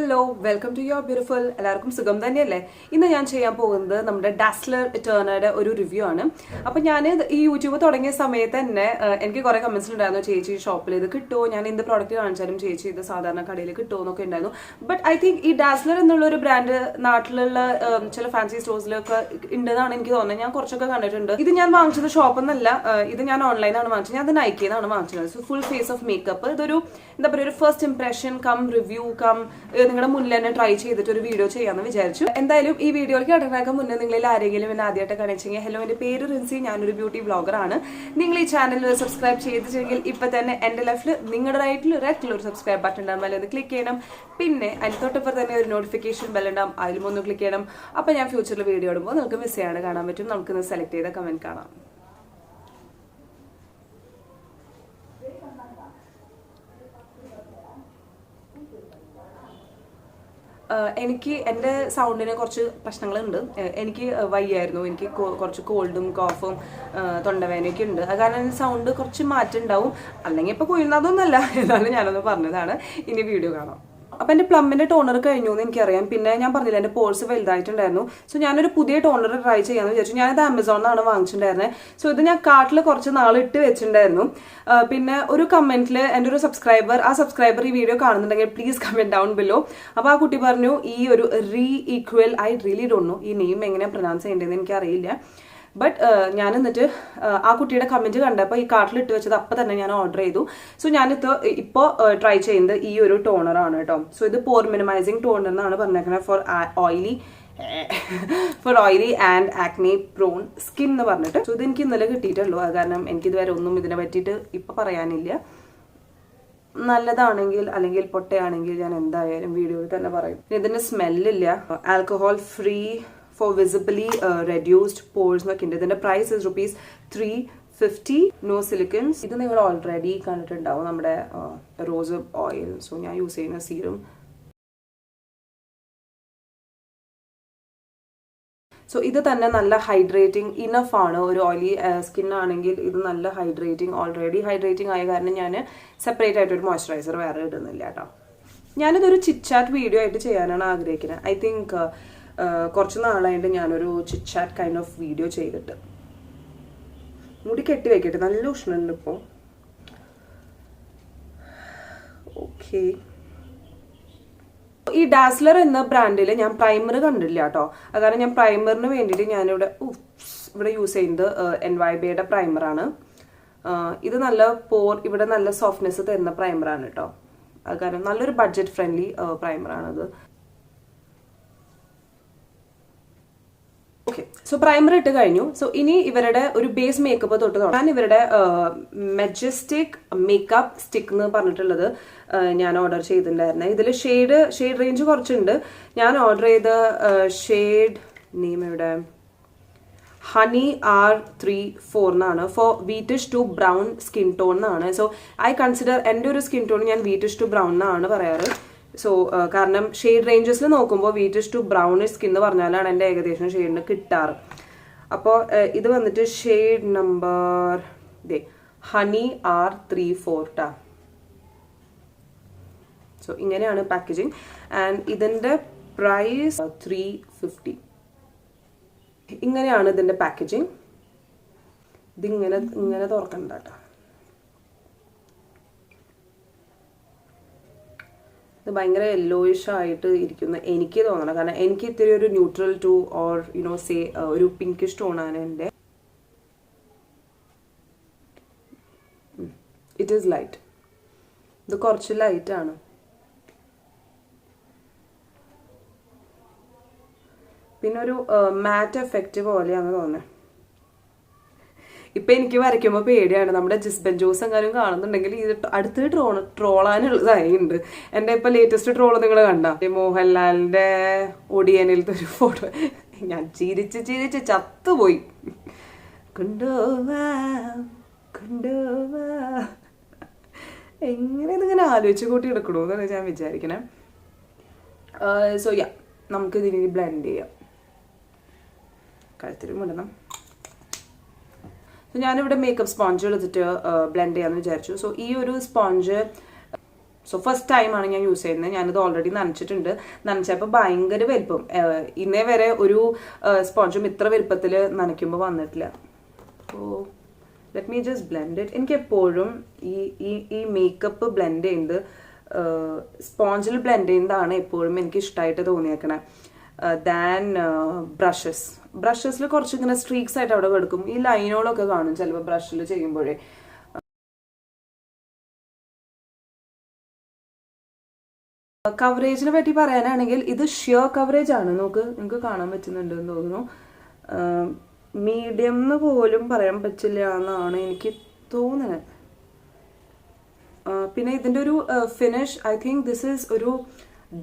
Hello welcome to your beautiful. എല്ലാവർക്കും സുഖം തന്നെയല്ലേ? ഇന്ന് ഞാൻ ചെയ്യാൻ പോകുന്നത് നമ്മുടെ ഡാസ്ലർ എറ്റേർണയുടെ ഒരു റിവ്യൂ ആണ്. അപ്പം ഞാൻ ഈ യൂട്യൂബ് തുടങ്ങിയ സമയത്ത് തന്നെ എനിക്ക് കുറെ കമന്റ്സ് ഉണ്ടായിരുന്നു, ചേച്ചി ഷോപ്പിൽ ഇത് കിട്ടുമോ, ഞാൻ എന്ത് പ്രോഡക്റ്റ് കാണിച്ചാലും ചേച്ചി ഇത് സാധാരണ കടയിൽ കിട്ടുമോ എന്നൊക്കെ ഉണ്ടായിരുന്നു. ബട്ട് ഐ തിങ്ക് ഈ ഡാസ്ലർ എന്നുള്ള ഒരു ബ്രാൻഡ് നാട്ടിലുള്ള ചില ഫാൻസി സ്റ്റോഴ്സിലൊക്കെ ഉണ്ടെന്നാണ് എനിക്ക് തോന്നുന്നത്. ഞാൻ കുറച്ചൊക്കെ കണ്ടിട്ടുണ്ട്. ഇത് ഞാൻ വാങ്ങിച്ചത് ഷോപ്പൊന്നല്ല, ഇത് ഞാൻ ഓൺലൈനാണ് വാങ്ങിച്ചത്. ഞാൻ അത് നൈക്കിന്നാണ് വാങ്ങിച്ചത്. So full face of makeup. ഇതൊരു എന്താ പറയുക, ഒരു first impression cum review cum നിങ്ങളുടെ മുന്നിൽ തന്നെ ട്രൈ ചെയ്തിട്ട് ഒരു വീഡിയോ ചെയ്യാമെന്ന് വിചാരിച്ചു. എന്തായാലും ഈ വീഡിയോയിലേക്ക് കടക്കാനൊക്കെ മുന്നേ നിങ്ങളിൽ ആരെങ്കിലും എന്നെ ആദ്യമായിട്ട് കാണിച്ചെങ്കിൽ, ഹലോ, എൻ്റെ പേര് റിൻസി, ഞാനൊരു ബ്യൂട്ടി ബ്ലോഗറാണ്. നിങ്ങൾ ഈ ചാനൽ സബ്സ്ക്രൈബ് ചെയ്തിട്ടെങ്കിൽ ഇപ്പം തന്നെ എൻ്റെ ലെഫ്റ്റിൽ നിങ്ങളുടെ റൈറ്റിൽ ഒരു സബ്സ്ക്രൈബ് ബട്ടൺ ഉണ്ടാകും, അതിൽ ഒന്ന് ക്ലിക്ക് ചെയ്യണം. പിന്നെ അതിന് തൊട്ടപ്പുറം തന്നെ ഒരു നോട്ടിഫിക്കേഷൻ ബെൽ ഉണ്ടാകും, അതിലും ഒന്ന് ക്ലിക്ക് ചെയ്യണം. അപ്പം ഞാൻ ഫ്യൂച്ചറിൽ വീഡിയോ ഇടുമ്പോൾ നിങ്ങൾക്ക് മിസ് ചെയ്യാണ്ട് കാണാൻ പറ്റും. നമുക്കിന്ന് സെലക്ട് ചെയ്ത കമന്റ് കാണാം. എനിക്ക് എൻ്റെ സൗണ്ടിന് കുറച്ച് പ്രശ്നങ്ങളുണ്ട്. എനിക്ക് വയ്യായിരുന്നു, എനിക്ക് കുറച്ച് കോൾഡും കോഫും തൊണ്ടവേനയൊക്കെ ഉണ്ട്. അത് കാരണം സൗണ്ട് കുറച്ച് മാറ്റം ഉണ്ടാവും. അല്ലെങ്കിൽ ഇപ്പോൾ കുഴിയുന്നതൊന്നുമല്ല, എന്നാലും ഞാനൊന്ന് പറഞ്ഞതാണ്. ഇനി വീഡിയോ കാണാം. അപ്പം എൻ്റെ പ്ലമ്മിൻ്റെ ടോണർ കഴിഞ്ഞു എന്ന് എനിക്കറിയാം. പിന്നെ ഞാൻ പറഞ്ഞില്ല, എൻ്റെ പോഴ്സ് വലുതായിട്ടുണ്ടായിരുന്നു. സോ ഞാനൊരു പുതിയ ടോണർ ട്രൈ ചെയ്യാമെന്ന് വിചാരിച്ചു. ഞാനിത് ആമസോണിലാണ് വാങ്ങിച്ചിട്ടുണ്ടായിരുന്നത്. സോ ഇത് ഞാൻ കാർട്ടിൽ കുറച്ച് നാളിട്ട് വെച്ചിട്ടുണ്ടായിരുന്നു. പിന്നെ ഒരു കമൻറ്റിൽ എൻ്റെ ഒരു സബ്സ്ക്രൈബർ, ആ സബ്സ്ക്രൈബർ ഈ വീഡിയോ കാണുന്നുണ്ടെങ്കിൽ പ്ലീസ് കമൻറ്റ് ഡൗൺ ബിലോ. അപ്പോൾ ആ കുട്ടി പറഞ്ഞു, ഈ ഒരു equal I really don't know, ഈ നെയിം എങ്ങനെ പ്രൊനൗൺസ് ചെയ്യേണ്ടതെന്ന് എനിക്കറിയില്ല. ബട്ട് ഞാൻ എന്നിട്ട് ആ കുട്ടിയുടെ കമൻറ്റ് കണ്ടപ്പോൾ ഈ കാർട്ടിൽ ഇട്ട് വെച്ചത് അപ്പം തന്നെ ഞാൻ ഓർഡർ ചെയ്തു. സോ ഞാനിത് ഇപ്പോൾ ട്രൈ ചെയ്യുന്നത് ഈ ഒരു ടോണറാണ് കേട്ടോ. സോ ഇത് പോർ മിനിമൈസിങ് ടോണർ എന്നാണ് പറഞ്ഞേക്കുന്നത് for oily and acne prone skin എന്ന് പറഞ്ഞിട്ട്. സോ ഇത് എനിക്ക് ഇന്നലെ കിട്ടിയിട്ടുള്ളൂ. അത് കാരണം എനിക്കിതുവരെ ഒന്നും ഇതിനെ പറ്റിയിട്ട് ഇപ്പം പറയാനില്ല. നല്ലതാണെങ്കിൽ അല്ലെങ്കിൽ പൊട്ടയാണെങ്കിൽ ഞാൻ എന്തായാലും വീഡിയോയിൽ തന്നെ പറയും. ഇതിൻ്റെ സ്മെല്ലില്ല, alcohol free for visibly reduced pores എന്നൊക്കെ ഉണ്ട്. ഇതിന്റെ പ്രൈസ് ഇസ് ₹350. No silicones. ഇത് നിങ്ങൾ ഓൾറെഡി കണ്ടിട്ടുണ്ടാവും, നമ്മുടെ റോസ് ഓയിൽ. സോ ഞാൻ യൂസ് ചെയ്യുന്ന സീറം. സോ ഇത് തന്നെ നല്ല ഹൈഡ്രേറ്റിംഗ് ഇനഫ് ആണ്. ഒരു ഓയിലി സ്കിൻ ആണെങ്കിൽ ഇത് നല്ല ഹൈഡ്രേറ്റിംഗ്, ഓൾറെഡി ഹൈഡ്രേറ്റിംഗ് ആയ കാരണം ഞാൻ സെപ്പറേറ്റ് ആയിട്ട് ഒരു മോയ്സ്ചറൈസർ വേറെ ഇടുന്നില്ല കേട്ടോ. ഞാനിതൊരു ചിറ്റ് വീഡിയോ ആയിട്ട് ചെയ്യാനാണ് ആഗ്രഹിക്കുന്നത്. ഐ തിങ്ക് കുറച്ച് നാളായിട്ട് ഞാനൊരു ചിറ്റ് കൈൻഡ് ഓഫ് വീഡിയോ ചെയ്തിട്ട്. മുടി കെട്ടി വെക്കട്ടെ, നല്ല ഉഷ്ണുണ്ട് ഇപ്പോൾ. ഓക്കെ, ഈ ഡാസ്ലർ എന്ന ബ്രാൻഡിൽ ഞാൻ പ്രൈമർ കണ്ടില്ല കേട്ടോ. അത് കാരണം ഞാൻ പ്രൈമറിന് വേണ്ടിയിട്ട് ഞാനിവിടെ യൂസ് ചെയ്യുന്നത് NYBയുടെ പ്രൈമറാണ്. ഇത് നല്ല ഇവിടെ നല്ല സോഫ്റ്റ്നെസ് തരുന്ന പ്രൈമറാണ് കേട്ടോ. അത് കാരണം നല്ലൊരു ബഡ്ജറ്റ് ഫ്രണ്ട്ലി പ്രൈമറാണത്. ഓക്കെ, സോ പ്രൈമർ ഇട്ട് കഴിഞ്ഞു. സോ ഇനി ഇവരുടെ ഒരു ബേസ് മേക്കപ്പ് തൊട്ട് തുടങ്ങാം. ഞാൻ ഇവരുടെ മെജസ്റ്റിക് മേക്കപ്പ് സ്റ്റിക്ക് എന്ന് പറഞ്ഞിട്ടുള്ളത് ഞാൻ ഓർഡർ ചെയ്തിട്ടുണ്ടായിരുന്നത്. ഇതിൽ ഷെയ്ഡ് റേഞ്ച് കുറച്ചുണ്ട്. ഞാൻ ഓർഡർ ചെയ്ത ഷെയ്ഡ് നെയിം ഇവിടെ ഹണി R34 എന്നാണ്. For wheatish to brown skin tone എന്നാണ്. സോ ഐ കൺസിഡർ എൻ്റെ ഒരു സ്കിൻ ടോൺ ഞാൻ വീറ്റിഷ് ടു ബ്രൗൺ എന്നാണ് പറയാറ്. സോ കാരണം ഷെയ്ഡ് റേഞ്ചസിൽ നോക്കുമ്പോൾ വീറ്റിഷ് ടു ബ്രൗണിഷ് സ്കിൻ എന്ന് പറഞ്ഞാലാണ് എൻ്റെ ഏകദേശം ഷെയ്ഡിന് കിട്ടാറ്. അപ്പോൾ ഇത് വന്നിട്ട് ഷെയ്ഡ് നമ്പർ ഹണി R34 ട്ടാ. സോ ഇങ്ങനെയാണ് പാക്കേജിങ്. ആൻഡ് ഇതിൻ്റെ പ്രൈസ് 350. ഇങ്ങനെയാണ് ഇതിൻ്റെ പാക്കേജിങ്. ഇതിങ്ങനെ തുറക്കണ്ട കേട്ടോ. ഇത് ഭയങ്കര യെല്ലോയിഷ് ആയിട്ട് ഇരിക്കുന്ന എനിക്ക് തോന്നണം. കാരണം എനിക്ക് ഇത്തിരി ഒരു ന്യൂട്രൽ ടു ഓർ സേ ഒരു പിങ്കിഷ് ടോണാണ് എൻ്റെ. It is light. ഇത് കുറച്ച് ലൈറ്റാണ്. പിന്നെ ഒരു മാറ്റ് എഫക്റ്റ് പോലെയാണ് തോന്നുന്നത്. ഇപ്പം എനിക്ക് വരയ്ക്കുമ്പോൾ പേടിയാണ്, നമ്മുടെ ജിസ്ബൻ ജോസ് എങ്ങാനും കാണുന്നുണ്ടെങ്കിൽ ഇത് അടുത്ത് ട്രോളാനുള്ളതായിട്ടുണ്ട്. എൻ്റെ ഇപ്പം ലേറ്റസ്റ്റ് ട്രോള് നിങ്ങൾ കണ്ട മോഹൻലാലിൻ്റെ ഒടിയനിലത്തെ ഒരു ഫോട്ടോ. ഞാൻ ചിരിച്ച് ചത്തുപോയി. എങ്ങനെ ഇതിങ്ങനെ ആലോചിച്ച് കൂട്ടി എടുക്കണമെന്നാണ് ഞാൻ വിചാരിക്കണേ. സോ നമുക്കിതിനി ബ്ലെൻഡ് ചെയ്യാം. കഴുത്തിലും ഇടണം. ഞാനിവിടെ മേക്കപ്പ് സ്പോഞ്ച് എടുത്തിട്ട് ബ്ലെൻഡ് ചെയ്യാമെന്ന് വിചാരിച്ചു. സോ ഈ ഒരു സ്പോഞ്ച് സോ ഫസ്റ്റ് ടൈമാണ് ഞാൻ യൂസ് ചെയ്യുന്നത്. ഞാനിത് ഓൾറെഡി നനച്ചിട്ടുണ്ട്. നനച്ചപ്പോൾ ഭയങ്കര വലിപ്പം, ഇന്നേ വരെ ഒരു സ്പോഞ്ചും ഇത്ര വലിപ്പത്തിൽ നനയ്ക്കുമ്പോൾ വന്നിട്ടില്ല. So let me just blend it. എനിക്ക് എപ്പോഴും ഈ മേക്കപ്പ് ബ്ലെൻഡ് ചെയ്യുന്നത് സ്പോഞ്ചിൽ ബ്ലെൻഡ് ചെയ്യുന്നതാണ് എപ്പോഴും എനിക്ക് ഇഷ്ടമായിട്ട് തോന്നിയേക്കണേ ദാൻ ബ്രഷസിൽ കുറച്ച് ഇങ്ങനെ സ്ട്രീക്സ് ആയിട്ട് അവിടെ കിടക്കും. ഈ ലൈനുകളൊക്കെ കാണും ചിലപ്പോൾ ബ്രഷിൽ ചെയ്യുമ്പോഴേ. കവറേജിനെ പറ്റി പറയാനാണെങ്കിൽ ഇത് ഷിയർ കവറേജ് ആണ്. നിങ്ങൾക്ക് കാണാൻ പറ്റുന്നുണ്ടെന്ന് തോന്നുന്നു. മീഡിയം എന്ന് പോലും പറയാൻ പറ്റില്ല എന്നാണ് എനിക്ക് തോന്നുന്നത്. പിന്നെ ഇതിൻ്റെ ഒരു finish, I think this is ഒരു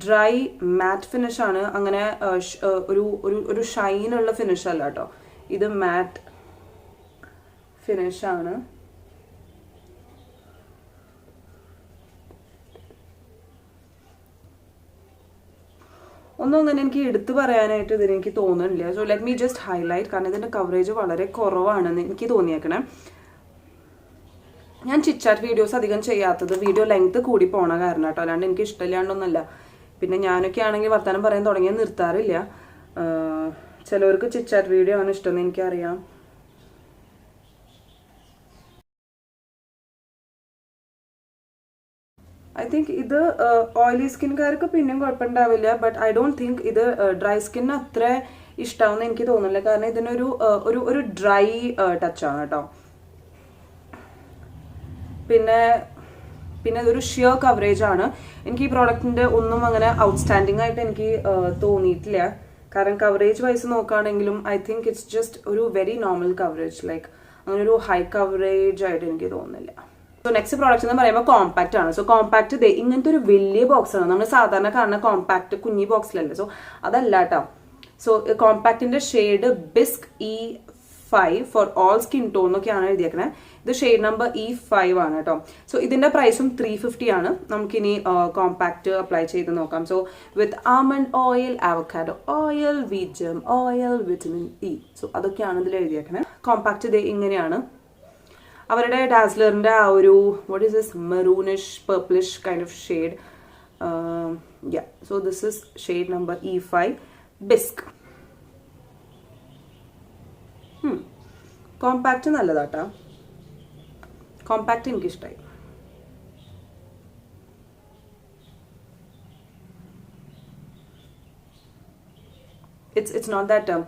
ഡ്രൈ മാറ്റ് ഫിനിഷ് ആണ്. അങ്ങനെ ഒരു ഷൈനുള്ള ഫിനിഷ് അല്ല കേട്ടോ, ഇത് മാറ്റ് ഫിനിഷ് ആണ്. ഒന്നും അങ്ങനെ എനിക്ക് എടുത്തു പറയാനായിട്ട് ഇതിനെനിക്ക് തോന്നുന്നില്ല. So let me just highlight, കാരണം ഇതിൻ്റെ കവറേജ് വളരെ കുറവാണെന്ന് എനിക്ക് തോന്നിയേക്കണേ. ഞാൻ ചിറ്റാറ്റ് വീഡിയോസ് അധികം ചെയ്യാത്തത് വീഡിയോ ലെങ്ത് കൂടി പോണ കാരണം കേട്ടോ, അല്ലാണ്ട് എനിക്ക് ഇഷ്ടമില്ലാണ്ടൊന്നുമല്ല. പിന്നെ ഞാനൊക്കെ ആണെങ്കിൽ വർത്തമാനം പറയാൻ തുടങ്ങിയാൽ നിർത്താറില്ല. ചിലവർക്ക് ചിറ്റാറ്റ് വീഡിയോ ആണ് ഇഷ്ടമെന്ന് എനിക്കറിയാം. ഐ തിങ്ക് ഇത് ഓയിലി സ്കിൻകാർക്ക് പിന്നെയും കുഴപ്പമുണ്ടാവില്ല. ബട്ട് ഐ ഡോണ്ട് തിങ്ക് ഇത് ഡ്രൈ സ്കിന്നിന് അത്ര ഇഷ്ടമാവുമെന്ന് എനിക്ക് തോന്നുന്നില്ല. കാരണം ഇതിനൊരു ഒരു ഡ്രൈ ടച്ചാണ് കേട്ടോ. പിന്നെ ഇതൊരു ഷിയർ കവറേജ് ആണ്. എനിക്ക് ഈ പ്രോഡക്റ്റിൻ്റെ ഒന്നും അങ്ങനെ ഔട്ട്സ്റ്റാൻഡിങ് ആയിട്ട് എനിക്ക് തോന്നിയിട്ടില്ല. കാരണം കവറേജ് വൈസ് നോക്കുകയാണെങ്കിലും ഐ തിങ്ക് ഇറ്റ്സ് ജസ്റ്റ് ഒരു വെരി നോർമൽ കവറേജ്. ലൈക്ക് അങ്ങനെ ഒരു ഹൈ കവറേജ് ആയിട്ട് എനിക്ക് തോന്നുന്നില്ല. സോ നെക്സ്റ്റ് പ്രോഡക്റ്റ് എന്ന് പറയുമ്പോൾ കോമ്പാക്റ്റ് ആണ്. സോ കോമ്പാക്റ്റ് ഇങ്ങനത്തെ ഒരു വലിയ ബോക്സ് ആണ്. നമ്മൾ സാധാരണ കാണുന്ന കോമ്പാക്റ്റ് കുഞ്ഞി ബോക്സിലല്ലേ. സോ അതല്ല കേട്ടോ. സോ കോമ്പാക്റ്റിന്റെ shade bisque E5 for all skin tone എന്നൊക്കെയാണ് എഴുതിയേക്കണേ. ഇത് ഷെയ്ഡ് നമ്പർ E5 ആണ് കേട്ടോ. സോ ഇതിന്റെ പ്രൈസും 350 ആണ്. നമുക്കിനി കോമ്പാക്റ്റ് അപ്ലൈ ചെയ്ത് നോക്കാം. So with almond oil, avocado oil, wheat germ oil, vitamin E. So അതൊക്കെയാണ് ഇതിൽ എഴുതിയേക്കണേ. കോമ്പാക്റ്റ് ഇങ്ങനെയാണ്. അവരുടെ ഡാസ്ലറിൻ്റെ ആ ഒരു what is this maroonish purplish kind of shade. So this is shade number E5 bisque. Compact നല്ലതാട്ടോ. കോമ്പാക്റ്റ് എനിക്കിഷ്ടമായി. ഇറ്റ്സ് നോട്ട് ദാറ്റ്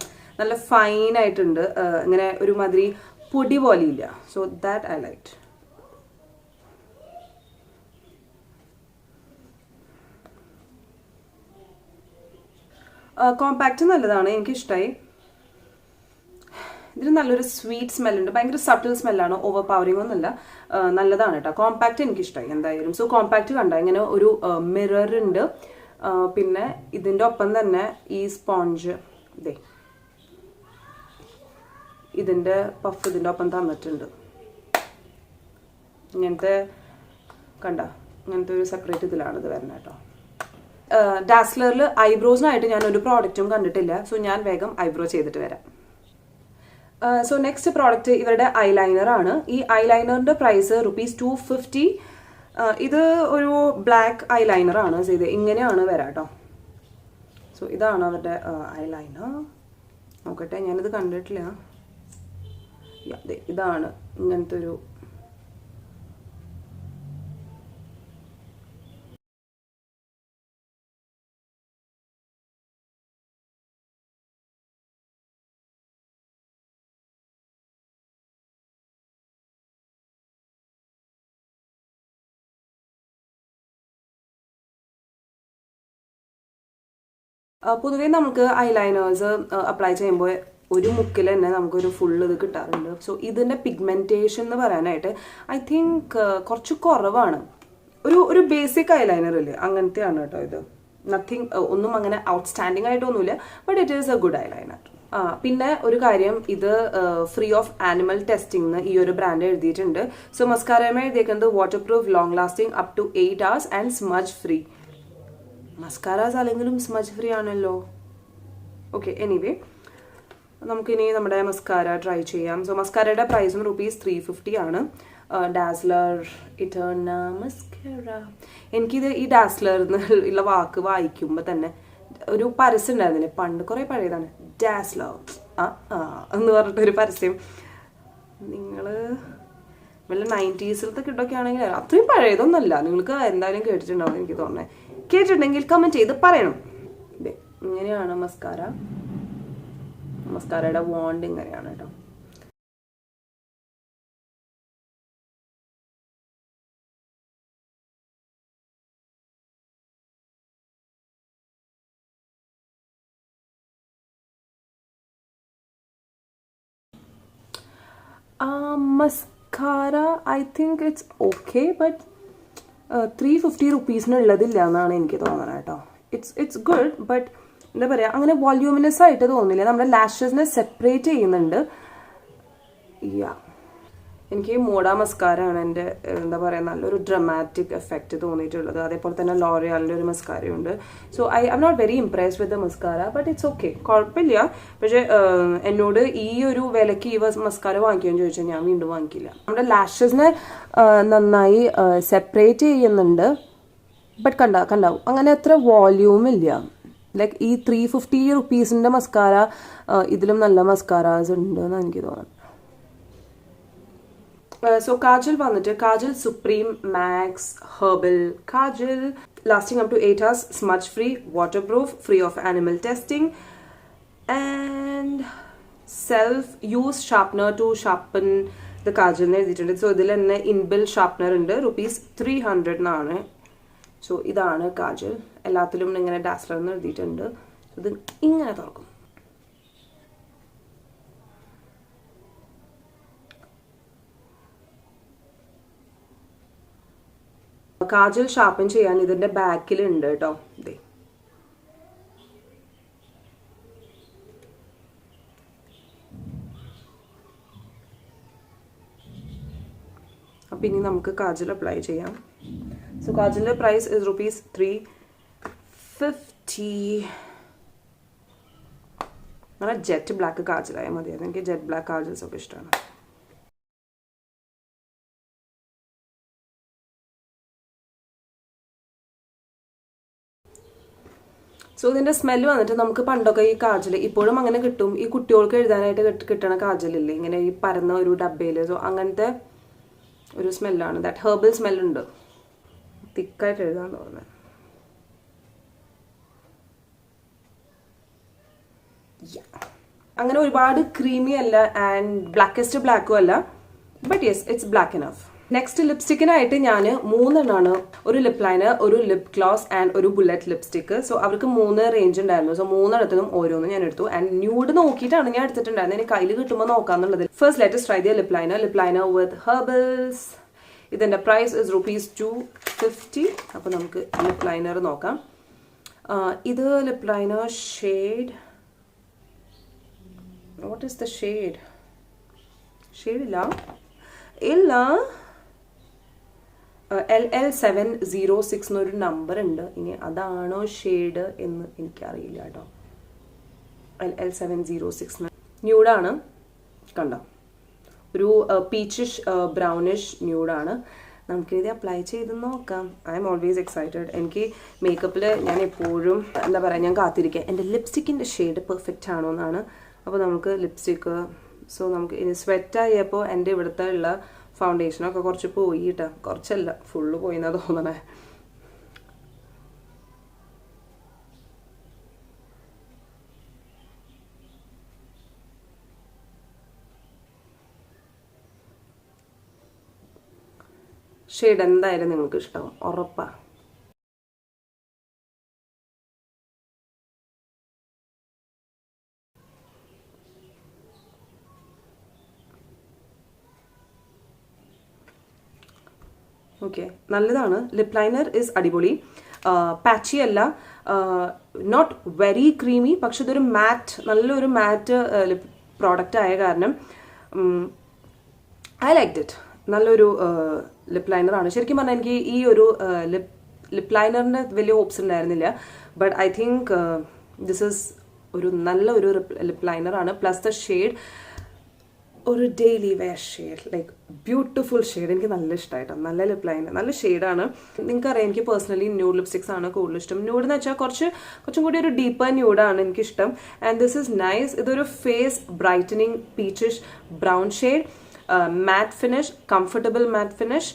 നല്ല ഫൈൻ ആയിട്ടുണ്ട്, ഇങ്ങനെ ഒരുമാതിരി പൊടി പോലെയില്ല. So that I like. Compact നല്ലതാണ്, എനിക്കിഷ്ടമായി. ഇതിന് നല്ലൊരു സ്വീറ്റ് സ്മെല്ലുണ്ട്. ഭയങ്കര സട്ടിൽ സ്മെല്ലാണ്, ഓവർ പവറിംഗ് ഒന്നുമില്ല. നല്ലതാണ് കേട്ടോ. കോമ്പാക്റ്റ് എനിക്കിഷ്ടമായി എന്തായാലും. സോ കോമ്പാക്റ്റ് കണ്ട ഇങ്ങനെ ഒരു മിറർ ഉണ്ട്. പിന്നെ ഇതിൻ്റെ ഒപ്പം തന്നെ ഈ സ്പോഞ്ച് ഇതിൻ്റെ പഫ് ഇതിൻ്റെ ഒപ്പം തന്നിട്ടുണ്ട്. ഇങ്ങനത്തെ കണ്ട ഇങ്ങനത്തെ ഒരു സെപ്പറേറ്റ് ഇതിലാണ് ഇത് വരുന്നത് കേട്ടോ. ഡാസ്ലറിൽ ഐബ്രോസിനായിട്ട് ഞാൻ ഒരു പ്രോഡക്റ്റും കണ്ടിട്ടില്ല. സോ ഞാൻ വേഗം ഐബ്രോ ചെയ്തിട്ട് വരാം. സോ നെക്സ്റ്റ് പ്രോഡക്റ്റ് ഇവരുടെ ഐലൈനർ ആണ്. ഈ ഐലൈനറിൻ്റെ പ്രൈസ് ₹250. ഇത് ഒരു ബ്ലാക്ക് ഐലൈനർ ആണ്. ഇത് ഇങ്ങനെയാണ് വരാം കേട്ടോ. സോ ഇതാണ് അവരുടെ ഐലൈനർ. നോക്കട്ടെ, ഞാനിത് കണ്ടിട്ടില്ല. ഇതാണ് ഇങ്ങനത്തെ ഒരു പൊതുവേ നമുക്ക് ഐലൈനേഴ്സ് അപ്ലൈ ചെയ്യുമ്പോൾ ഒരു മുക്കിൽ തന്നെ നമുക്കൊരു ഫുൾ ഇത് കിട്ടാറുണ്ട്. സോ ഇതിൻ്റെ പിഗ്മെൻറ്റേഷൻ എന്ന് പറയാനായിട്ട് ഐ തിങ്ക് കുറച്ച് കുറവാണ്. ഒരു ബേസിക് ഐലൈനർ ഇല്ലേ, അങ്ങനത്തെയാണ് കേട്ടോ ഇത്. നത്തിങ് ഒന്നും അങ്ങനെ ഔട്ട്സ്റ്റാൻഡിങ് ആയിട്ടൊന്നുമില്ല. But it is a good eyeliner. പിന്നെ ഒരു കാര്യം, ഇത് ഫ്രീ ഓഫ് ആനിമൽ ടെസ്റ്റിംഗ് എന്ന് ഈ ഒരു ബ്രാൻഡ് എഴുതിയിട്ടുണ്ട്. സോ മസ്കാരമേ എഴുതിയേക്കുന്നത് water proof, long lasting, up to 8 hours and smudge free. Mascaras അല്ലെങ്കിലും സ്മജ് ഫ്രീ ആണല്ലോ. ഓക്കെ, എനിവേ നമുക്കിനി നമ്മുടെ മസ്കാര ട്രൈ ചെയ്യാം. സോ മസ്കാരയുടെ പ്രൈസും ₹350 ആണ്. Dazzler Eterna mascara. എനിക്കിത് ഈ ഡാസ്ലർ എന്നുള്ള വാക്ക് വായിക്കുമ്പോൾ തന്നെ ഒരു പരസ്യം ഉണ്ടായിരുന്നില്ലേ പണ്ട്, കുറേ പഴയതാണ്, ഡാസ്ലർ എന്ന് പറഞ്ഞിട്ടൊരു പരസ്യം. നിങ്ങൾ വല്ല 90s കിട്ടൊക്കെ ആണെങ്കിൽ അത്രയും പഴയതൊന്നുമല്ല, നിങ്ങൾക്ക് എന്തായാലും കേട്ടിട്ടുണ്ടാവും എനിക്ക് തോന്നുന്നത്. കേട്ടിട്ടുണ്ടെങ്കിൽ കമൻറ്റ് ചെയ്ത് പറയണം. ഇങ്ങനെയാണ് മസ്കാര. മസ്കാരയുടെ വാണ്ട് ഇങ്ങനെയാണ് കേട്ടോ. Mascara I think it's okay, but 350 റുപ്പീസിനുള്ളതില്ല എന്നാണ് എനിക്ക് തോന്നുന്നത് കേട്ടോ. ഇറ്റ്സ് ഗുഡ്, ബട്ട് എന്താ പറയുക, അങ്ങനെ വോള്യൂമിനസ് ആയിട്ട് തോന്നില്ല. നമ്മുടെ ലാഷസിനെ സെപ്പറേറ്റ് ചെയ്യുന്നുണ്ട്. എനിക്ക് മോഡ മസ്കാരയാണ് എൻ്റെ എന്താ പറയുക നല്ലൊരു ഡ്രമാറ്റിക് എഫക്റ്റ് തോന്നിയിട്ടുള്ളത്. അതേപോലെ തന്നെ ലോറിയാലിൻ്റെ ഒരു മസ്കാരയുണ്ട്. So I'm not very impressed with the mascara, but it's okay, കുഴപ്പമില്ല. പക്ഷേ എന്നോട് ഈ ഒരു വിലയ്ക്ക് ഈ മസ്കാര വാങ്ങിക്കുമെന്ന് ചോദിച്ചാൽ ഞാൻ വീണ്ടും വാങ്ങിക്കില്ല. നമ്മുടെ ലാഷസിനെ നന്നായി സെപ്പറേറ്റ് ചെയ്യുന്നുണ്ട്, ബട്ട് കണ്ടാവും അങ്ങനെ അത്ര വോള്യൂം ഇല്ല. ലൈക്ക് ഈ 350 റുപ്പീസിൻ്റെ മസ്കാര ഇതിലും നല്ല മസ്കാരാസ് ഉണ്ടെന്ന് എനിക്ക് തോന്നുന്നു. സോ കാജൽ വന്നിട്ട് kajal supreme max herbal kajal, lasting up to 8 hours, smudge free, waterproof, free of animal testing, and self use sharpener to sharpen the kajal ne editittunde. So idil enna inbuilt sharpener undu, ₹300 naanu. So ഇതാണ് കാജൽ. എല്ലാത്തിലും ഇങ്ങനെ dazzler എന്ന് എഴുതിയിട്ടുണ്ട്. ഇത് ഇങ്ങനെ തുറക്കും. Kajal sharpen ചെയ്യാൻ ഇതിന്റെ ബാക്കിലുണ്ട് കേട്ടോ. ഇതേ അപ്പം ഇനി നമുക്ക് കാജൽ അപ്ലൈ ചെയ്യാം. സോ കാജലിന്റെ പ്രൈസ് ഇസ് ₹350. നല്ല ജെറ്റ് ബ്ലാക്ക് കാജലായ മതിയായിരുന്നു. എനിക്ക് ജെറ്റ് ബ്ലാക്ക് കാജൽസ് ഒക്കെ ഇഷ്ടമാണ്. സോ ഇതിൻ്റെ സ്മെല്ല് വന്നിട്ട് നമുക്ക് പണ്ടൊക്കെ ഈ കാജൽ ഇപ്പോഴും അങ്ങനെ കിട്ടും. ഈ കുട്ടികൾക്ക് എഴുതാനായിട്ട് കിട്ടണ കാജലില്ലേ ഇങ്ങനെ ഈ പരന്ന ഒരു ഡബ്ബയിൽ. സോ അങ്ങനത്തെ ഒരു സ്മെല്ലാണ്. ദാറ്റ് ഹെർബൽ സ്മെല്ലുണ്ട്. തിക്കായിട്ട് എഴുതാൻ തോന്നുന്നത്. അങ്ങനെ ഒരുപാട് ക്രീമി അല്ല ആൻഡ് ബ്ലാക്കസ്റ്റ് ബ്ലാക്കും അല്ല, but yes it's black enough. Next ലിപ്സ്റ്റിക്കിനായിട്ട് ഞാൻ 3 എണ്ണമാണ്. ഒരു ലിപ് ലൈനർ, ഒരു ലിപ് ഗ്ലോസ് ആൻഡ് ഒരു ബുള്ളറ്റ് ലിപ്സ്റ്റിക്ക്. സോ അവർക്ക് 3 റേഞ്ച് ഉണ്ടായിരുന്നു. സോ 3 എണ്ണത്തിനും ഓരോന്നും ഞാൻ എടുത്തു. ആൻഡ് ന്യൂഡ് നോക്കിയിട്ടാണ് ഞാൻ എടുത്തിട്ടുണ്ടായിരുന്നത്. എനിക്ക് കയ്യിൽ കിട്ടുമ്പോൾ നോക്കാന്നുള്ളത്. First let's try the lip liner with herbals. ഇതിൻ്റെ പ്രൈസ് ഇസ് ₹250. അപ്പോൾ നമുക്ക് ലിപ് ലൈനർ നോക്കാം. ഇത് lip liner shade, what is the shade? ഇല്ല LL706 എന്നൊരു നമ്പർ ഉണ്ട്. ഇനി അതാണോ ഷെയ്ഡ് എന്ന് എനിക്കറിയില്ല കേട്ടോ. LL706 ന്യൂഡാണ്. കണ്ടോ, ഒരു പീച്ചിഷ് ബ്രൗണിഷ് ന്യൂഡാണ്. നമുക്കിത് അപ്ലൈ ചെയ്ത് നോക്കാം. I M always excited. എനിക്ക് മേക്കപ്പിൽ ഞാൻ എപ്പോഴും എന്താ പറയുക, ഞാൻ കാത്തിരിക്കുക എൻ്റെ ലിപ്സ്റ്റിക്കിൻ്റെ ഷെയ്ഡ് പെർഫെക്റ്റ് ആണോ എന്നാണ്. അപ്പോൾ നമുക്ക് ലിപ്സ്റ്റിക്ക്, സോ നമുക്ക് ഇനി സ്വെറ്റായപ്പോൾ എൻ്റെ ഇവിടുത്തെ ഉള്ള ഫൗണ്ടേഷനൊക്കെ കുറച്ച് പോയി കേട്ടോ. കുറച്ചല്ല, ഫുള്ള് പോയി എന്നാ തോന്നണേ. ഷെയ്ഡ് എന്തായാലും നിങ്ങൾക്ക് ഇഷ്ടമാവും, ഉറപ്പാ. ഓക്കെ, നല്ലതാണ്. ലിപ് ലൈനർ ഇസ് അടിപൊളി. പാച്ചി അല്ല, നോട്ട് വെരി ക്രീമി, പക്ഷെ ഇതൊരു മാറ്റ്, നല്ലൊരു മാറ്റ് ലിപ് പ്രോഡക്റ്റ് ആയ കാരണം ഐ ലൈക്ക് ഇറ്റ്. നല്ലൊരു ലിപ് ലൈനറാണ്. ശരിക്കും പറഞ്ഞാൽ എനിക്ക് ഈ ഒരു ലിപ് ലൈനറിൻ്റെ വലിയ ഹോപ്സ് ഉണ്ടായിരുന്നില്ല. But I think this is ഒരു നല്ല ഒരു ലിപ് ലൈനറാണ്. പ്ലസ് ദ ഷെയ്ഡ് ഒരു daily wear shade, like beautiful shade. എനിക്ക് നല്ല ഇഷ്ടമായിട്ടോ, നല്ല ലിപ് ലൈൻ, നല്ല ഷെയ്ഡാണ്. നിങ്ങൾക്കറിയാം എനിക്ക് പേഴ്സണലി ന്യൂഡ് ലിപ്സ്റ്റിക്സ് ആണ് കൂടുതൽ ഇഷ്ടം. ന്യൂഡ് എന്ന് വെച്ചാൽ കുറച്ചും കൂടി ഒരു ഡീപ്പർ ന്യൂഡാണ് എനിക്കിഷ്ടം. And this is nice. ഇതൊരു face brightening peachish brown shade, matte finish, comfortable matte finish,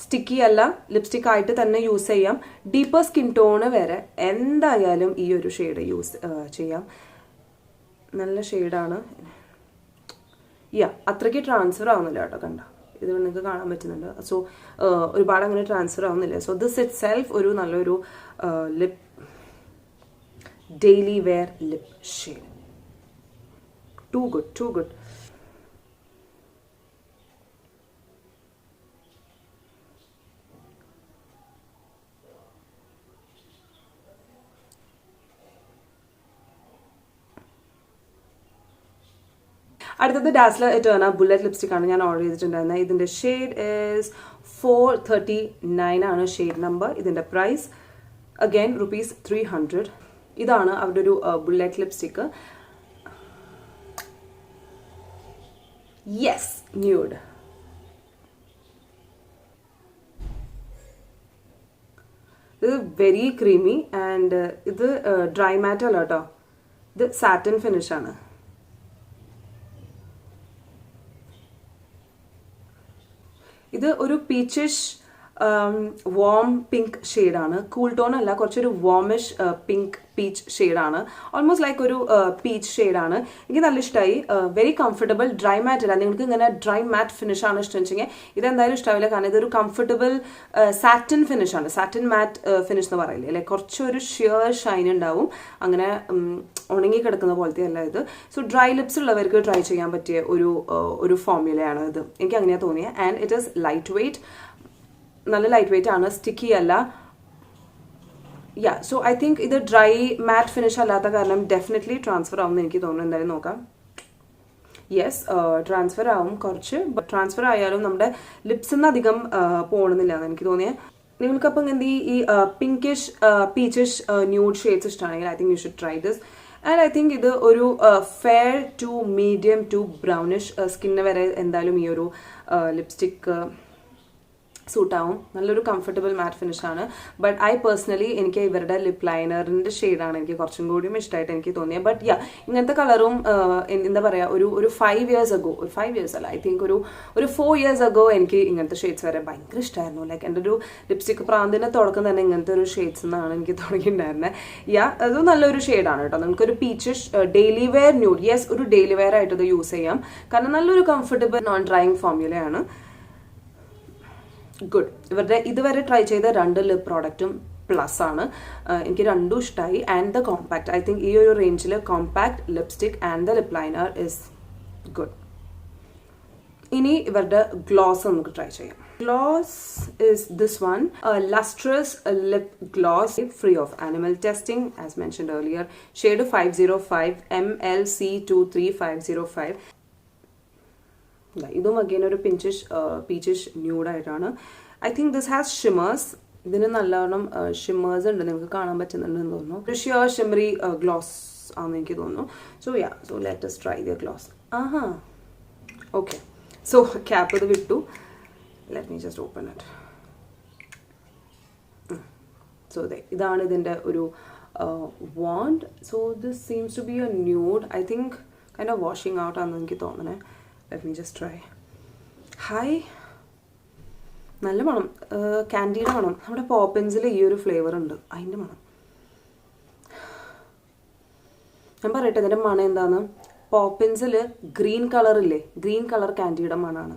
sticky അല്ല, ലിപ്സ്റ്റിക് ആയിട്ട് തന്നെ യൂസ് ചെയ്യാം. ഡീപ്പർ സ്കിൻ ടോണ് വരെ എന്തായാലും ഈ ഒരു ഷെയ്ഡ് യൂസ് ചെയ്യാം. നല്ല ഷെയ്ഡാണ്. അത്രയ്ക്ക് ട്രാൻസ്ഫർ ആവുന്നില്ല കേട്ടോ, കണ്ട ഇത് നിങ്ങൾക്ക് കാണാൻ പറ്റുന്നുണ്ട്. സോ ഒരുപാട് അങ്ങനെ ട്രാൻസ്ഫർ ആവുന്നില്ല. സോ ദിസ് ഇറ്റ് സെൽഫ് ഒരു നല്ലൊരു lip daily wear lip shade. Too good. അടുത്തത് ഡാസ്ലർ എറ്റേർണ ബുള്ളറ്റ് ലിപ്സ്റ്റിക് ആണ് ഞാൻ ഓർഡർ ചെയ്തിട്ടുണ്ടായിരുന്നത്. ഇതിന്റെ ഷെയ്ഡ് ഈസ് 439 ആണ് ഷെയ്ഡ് നമ്പർ. ഇതിന്റെ പ്രൈസ് അഗൈൻ ₹300. ഇതാണ് അവരുടെ ഒരു ബുള്ളറ്റ് ലിപ്സ്റ്റിക്. Yes, nude. ഇത് വെരി ക്രീമി ആൻഡ് ഇത് ഡ്രൈ മാറ്റ് അല്ല കേട്ടോ, ഇത് സാറ്റിൻ ഫിനിഷ് ആണ്. ഇത് ഒരു പീച്ചിഷ് വാം പിങ്ക് ഷെയ്ഡാണ്. കൂൾ ടോൺ അല്ല, കുറച്ചൊരു വാമിഷ് പിങ്ക് പീച്ച് ഷെയ്ഡാണ്. ഓൾമോസ്റ്റ് ലൈക്ക് ഒരു പീച്ച് ഷെയ്ഡാണ്. എനിക്ക് നല്ല ഇഷ്ടമായി. Very comfortable. ഡ്രൈ മാറ്റ് അല്ല. നിങ്ങൾക്ക് ഇങ്ങനെ ഡ്രൈ മാറ്റ് ഫിനിഷ് ആണ് ഇഷ്ടം വെച്ചെങ്കിൽ ഇതെന്തായാലും ഇഷ്ടമാവില്ല. കാരണം ഇതൊരു കംഫർട്ടബിൾ സാറ്റിൻ ഫിനിഷ് ആണ്. സാറ്റിൻ മാറ്റ് ഫിനിഷ് എന്ന് പറയില്ലേ, അല്ലെ, കുറച്ചൊരു ഷിയർ ഷൈൻ ഉണ്ടാവും. അങ്ങനെ ഉണങ്ങി കിടക്കുന്ന പോലത്തെ അല്ല ഇത്. സോ ഡ്രൈ ലിപ്സ് ഉള്ളവർക്ക് ട്രൈ ചെയ്യാൻ പറ്റിയ ഒരു ഫോർമുലയാണ് ഇത്. എനിക്ക് അങ്ങനെയാണ് തോന്നിയത്. And it is light weight. നല്ല ലൈറ്റ് വെയ്റ്റ് ആണ്, സ്റ്റിക്കി അല്ല. സോ ഐ തിങ്ക് ഇത് ഡ്രൈ മാറ്റ് ഫിനിഷ് അല്ലാത്ത കാരണം ഡെഫിനറ്റ്ലി ട്രാൻസ്ഫർ ആവും എന്ന് എനിക്ക് തോന്നുന്നു. എന്തായാലും നോക്കാം. യെസ്, ട്രാൻസ്ഫർ ആവും കുറച്ച്. ബട്ട് ട്രാൻസ്ഫർ ആയാലും നമ്മുടെ ലിപ്സിൽ നിന്ന് അധികം പോകണമെന്നില്ല എന്ന് എനിക്ക് തോന്നിയത്. നിങ്ങൾക്കപ്പം എന്ത് ഈ പിങ്കിഷ് പീച്ചിഷ് ന്യൂഡ് ഷെയ്ഡ്സ് ഇഷ്ടമാണെങ്കിൽ I think you should try this. And I think ഇത് ഒരു fair to medium to brownish സ്കിന്നിന് വരെ എന്തായാലും ഈ ഒരു ലിപ്സ്റ്റിക് സൂട്ടാവും. നല്ലൊരു കംഫർട്ടബിൾ മാറ്റ് ഫിനിഷ് ആണ്. ബട്ട് ഐ പേഴ്സണലി എനിക്ക് ഇവരുടെ ലിപ് ലൈനറിന്റെ ഷെയ്ഡാണ് എനിക്ക് കുറച്ചും കൂടിയും ഇഷ്ടമായിട്ട് എനിക്ക് തോന്നിയത്. ബട്ട് ഇങ്ങനത്തെ കളറും എന്താ പറയുക, ഒരു 5 years ago, ഒരു 5 years അല്ല, ഐ തിങ്ക് ഒരു 4 years ago എനിക്ക് ഇങ്ങനത്തെ ഷെയ്ഡ്സ് വരെ ഭയങ്കര ഇഷ്ടമായിരുന്നു. ലൈക്ക് എൻ്റെ ഒരു ലിപ്സ്റ്റിക് പ്രാന്തിൻ്റെ തുടക്കം തന്നെ ഇങ്ങനത്തെ ഒരു ഷെയ്ഡ്സ് എന്നാണ് എനിക്ക് തുടങ്ങിയിട്ടുണ്ടായിരുന്നത്. അത് നല്ലൊരു ഷെയ്ഡാണ് കേട്ടോ. നിങ്ങൾക്കൊരു peachish daily wear nude, yes, ഒരു ഡെയിലി വെയർ ആയിട്ട് ഇത് യൂസ് ചെയ്യാം. കാരണം നല്ലൊരു കംഫർട്ടബിൾ നോൺ ഡ്രൈയിങ് ഫോർമുലയാണ്. ഗുഡ്. ഇവരുടെ ഇതുവരെ ട്രൈ ചെയ്ത 2 ലിപ് പ്രോഡക്റ്റും പ്ലസ് ആണ്. എനിക്ക് രണ്ടും ഇഷ്ടമായി. And the compact, I think ഈ ഒരു റേഞ്ചിൽ compact lipstick and the lip liner is good. ഇനി ഇവരുടെ ഗ്ലോസ് നമുക്ക് ട്രൈ ചെയ്യാം. Gloss is this one, lustrous lip gloss free of animal testing as mentioned earlier. Shade 505 MLC23505. ഇതും അഗെയിൻ ഒരു പീച്ചിഷ് ന്യൂഡായിട്ടാണ്. I think this has shimmers. ഇതിന് നല്ലവണ്ണം ഷിമേഴ്സ് ഉണ്ട്, നിങ്ങൾക്ക് കാണാൻ പറ്റുന്നുണ്ടെന്ന് തോന്നുന്നു. ഒരു ഷിയർ ഷിമറി ഗ്ലോസ് ആണെന്ന് എനിക്ക് തോന്നുന്നു. So let us try the gloss. Okay. So cap ഇത് വിട്ടു. Let me just open it. So ഇതാണ് ഇതിൻ്റെ ഒരു wand. So this seems to be a nude. I think kind of washing out ആണെന്ന് എനിക്ക് തോന്നണേ. Let me just try. Hi. നല്ല മണം, ക്യാൻഡിയുടെ മണം. നമ്മുടെ പോപ്പിൻസിൽ ഈ ഒരു ഫ്ലേവർ ഉണ്ട്, അതിൻ്റെ മണം. ഞാൻ പറയട്ടെ ഇതിൻ്റെ മണം എന്താന്ന്. പോപ്പിൻസിൽ ഗ്രീൻ കളർ ഇല്ലേ, ഗ്രീൻ കളർ ക്യാൻഡിയുടെ മണമാണ്.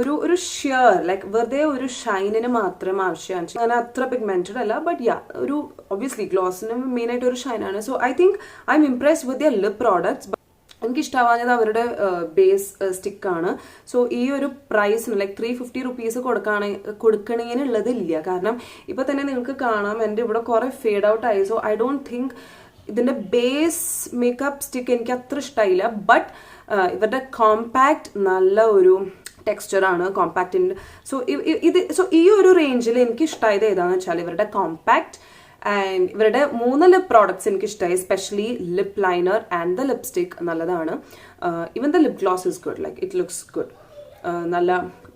ഒരു ഷിയർ ലൈക്ക് വെറുതെ ഒരു ഷൈനിന് മാത്രം ആവശ്യമാണ്. അങ്ങനെ അത്ര പിഗ്മെന്റഡ് അല്ല. ബട്ട് ഒരു ഒബ്വിയസ്ലി ഗ്ലോസിന് മെയിനായിട്ട് ഒരു ഷൈനാണ്. So I think I'm impressed with their lip products. എനിക്ക് ഇഷ്ടമാവുന്നത് അവരുടെ ബേസ് സ്റ്റിക്കാണ്. സോ ഈ ഒരു പ്രൈസിന് ലൈക്ക് 350 rupees കൊടുക്കണേനുള്ളതില്ല. കാരണം ഇപ്പൊ തന്നെ നിങ്ങൾക്ക് കാണാം എൻ്റെ ഇവിടെ കുറെ ഫേഡ് ഔട്ട് ആയി. സോ ഐ ഡോണ്ട് തിങ്ക് ഇതിന്റെ ബേസ് മേക്കപ്പ് സ്റ്റിക്ക് എനിക്ക് അത്ര ഇഷ്ടമായില്ല. ബട്ട് ഇവരുടെ കോമ്പാക്ട് നല്ല ഒരു ടെക്സ്ചറാണ് കോമ്പാക്റ്റിൻ്റെ. സോ ഈ ഒരു റേഞ്ചിൽ എനിക്ക് ഇഷ്ടമായത് ഏതാണെന്ന് വെച്ചാൽ ഇവരുടെ കോമ്പാക്ട് ആൻഡ് ഇവരുടെ 3 ലിപ് പ്രോഡക്ട്സ് എനിക്ക് ഇഷ്ടമായി. Especially lip liner and the lipstick നല്ലതാണ്. Even the lip gloss is good, like it looks good, നല്ല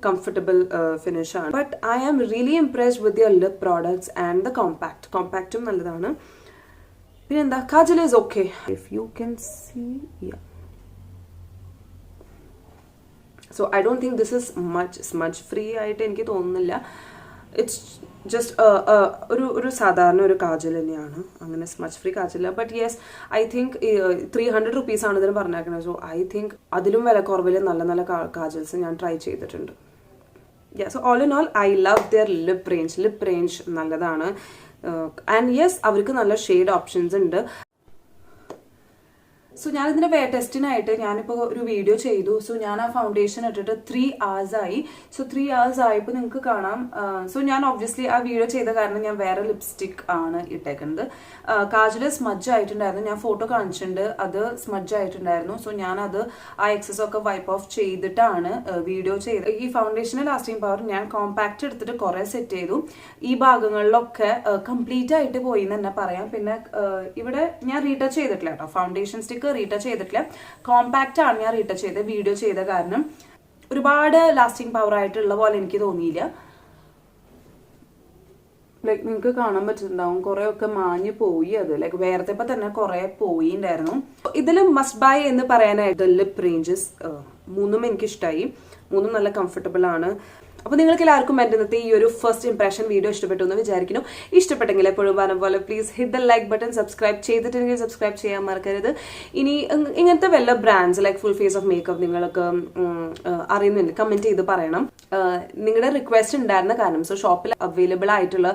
കംഫർട്ടബിൾ ഫിനിഷ് ആണ്. But I am really impressed with your lip products and the കോമ്പാക്റ്റും നല്ലതാണ്. പിന്നെ എന്താ, kajal is okay, if you can see. So I don't think this is smudge free ആയിട്ട് എനിക്ക് തോന്നുന്നില്ല. It's just ഒരു സാധാരണ ഒരു കാജൽ തന്നെയാണ്, അങ്ങനെ സ്മച്ച് ഫ്രീ കാജല്ല. ബട്ട് യെസ്, ഐ തിങ്ക് 300 റുപ്പീസാണ് ഇതിന് പറഞ്ഞേക്കുന്നത്. സോ ഐ തിങ്ക് അതിലും വില കുറവിൽ നല്ല നല്ല കാജൽസ് ഞാൻ ട്രൈ ചെയ്തിട്ടുണ്ട്. So all in all I love their lip range നല്ലതാണ്. ആൻഡ് യെസ്, അവർക്ക് നല്ല ഷെയ്ഡ് ഓപ്ഷൻസ് ഉണ്ട്. സോ ഞാനിതിൻ്റെ ടെസ്റ്റിനായിട്ട് ഞാനിപ്പോൾ ഒരു വീഡിയോ ചെയ്തു. സോ ഞാൻ ആ ഫൗണ്ടേഷൻ ഇട്ടിട്ട് 3 hours ആയി. സോ 3 hours ആയപ്പോൾ നിങ്ങൾക്ക് കാണാം. സോ ഞാൻ ഒബ്വിയസ്ലി ആ വീഡിയോ ചെയ്ത കാരണം ഞാൻ വേറെ ലിപ്സ്റ്റിക് ആണ് ഇട്ടേക്കുന്നത്. കാജൽ സ്മഡ്ജ് ആയിട്ടുണ്ടായിരുന്നു, ഞാൻ ഫോട്ടോ കാണിച്ചിട്ടുണ്ട്, അത് സ്മഡ്ജ് ആയിട്ടുണ്ടായിരുന്നു. സോ ഞാനത് ആ എക്സസ് ഒക്കെ വൈപ്പ് ഓഫ് ചെയ്തിട്ടാണ് വീഡിയോ ചെയ്തത്. ഈ ഫൗണ്ടേഷന് ലാസ്റ്റിംഗ് പവർ ഞാൻ കോമ്പാക്റ്റ് എടുത്തിട്ട് കുറേ സെറ്റ് ചെയ്തു. ഈ ഭാഗങ്ങളിലൊക്കെ കംപ്ലീറ്റ് ആയിട്ട് പോയി എന്ന് തന്നെ പറയാം. പിന്നെ ഇവിടെ ഞാൻ റീടച്ച് ചെയ്തിട്ടില്ല കേട്ടോ, ഫൗണ്ടേഷൻ സ്റ്റിക്ക് റീടച്ച് ചെയ്തിട്ടില്ല, കോമ്പാക്റ്റ് ആണ് ഞാൻ റീടച്ച് ചെയ്തത്. വീഡിയോ ചെയ്ത കാരണം ഒരുപാട് ലാസ്റ്റിംഗ് പവർ ആയിട്ടുള്ള പോലെ എനിക്ക് തോന്നിയില്ല. ലൈക്ക് നിങ്ങൾക്ക് കാണാൻ പറ്റുന്നുണ്ടാവും കുറെ ഒക്കെ മാഞ്ഞു പോയി. അത് ലൈക്ക് വേറെത്തപ്പോ തന്നെ കുറെ പോയിണ്ടായിരുന്നു. ഇതിൽ മസ്റ്റ് ബൈ എന്ന് പറയാനായിട്ട് ലിപ് റേഞ്ചസ് 3 എനിക്ക് ഇഷ്ടമായി, 3 നല്ല കംഫർട്ടബിൾ ആണ്. അപ്പോൾ നിങ്ങൾക്ക് എല്ലാവർക്കും എൻ്റെ ഇന്നത്തെ ഈ ഒരു ഫസ്റ്റ് ഇംപ്രഷൻ വീഡിയോ ഇഷ്ടപ്പെട്ടു എന്ന് വിചാരിക്കുന്നു. ഇഷ്ടപ്പെട്ടെങ്കിൽ എപ്പോഴും പറഞ്ഞ പോലെ please hit the like button. Subscribe ചെയ്തിട്ടുണ്ടെങ്കിൽ സബ്സ്ക്രൈബ് ചെയ്യാൻ മറക്കരുത്. ഇനി ഇങ്ങനത്തെ വല്ല brands like full face of makeup നിങ്ങൾക്ക് അറിയുന്നുണ്ട്, കമൻറ്റ് ചെയ്ത് പറയണം. നിങ്ങളുടെ റിക്വസ്റ്റ് ഉണ്ടായിരുന്ന കാരണം സോ ഷോപ്പിൽ അവൈലബിൾ ആയിട്ടുള്ള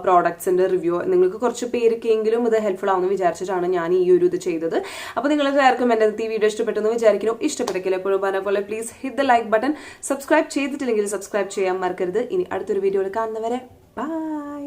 പ്രോഡക്ട്സിൻ്റെ റിവ്യൂ നിങ്ങൾക്ക് കുറച്ച് പേർക്കെങ്കിലും ഇത് ഹെൽപ്ഫുൾ ആവുമെന്ന് വിചാരിച്ചിട്ടാണ് ഞാൻ ഈ ഒരു ഇത് ചെയ്തത്. അപ്പോൾ നിങ്ങൾ എല്ലാവർക്കും എൻ്റെ ഈ വീഡിയോ ഇഷ്ടപ്പെട്ടെന്ന് വിചാരിക്കുന്നു. ഇഷ്ടപ്പെട്ടെങ്കിൽ എപ്പോഴും പറഞ്ഞ പോലെ please hit the like button. Subscribe ചെയ്തിട്ടില്ലെങ്കിൽ സബ്സ്ക്രൈബ് ചെയ്യാൻ മറക്കരുത്. ഇനി അടുത്തൊരു വീഡിയോയിൽ കാണുന്നവരെ ബൈ.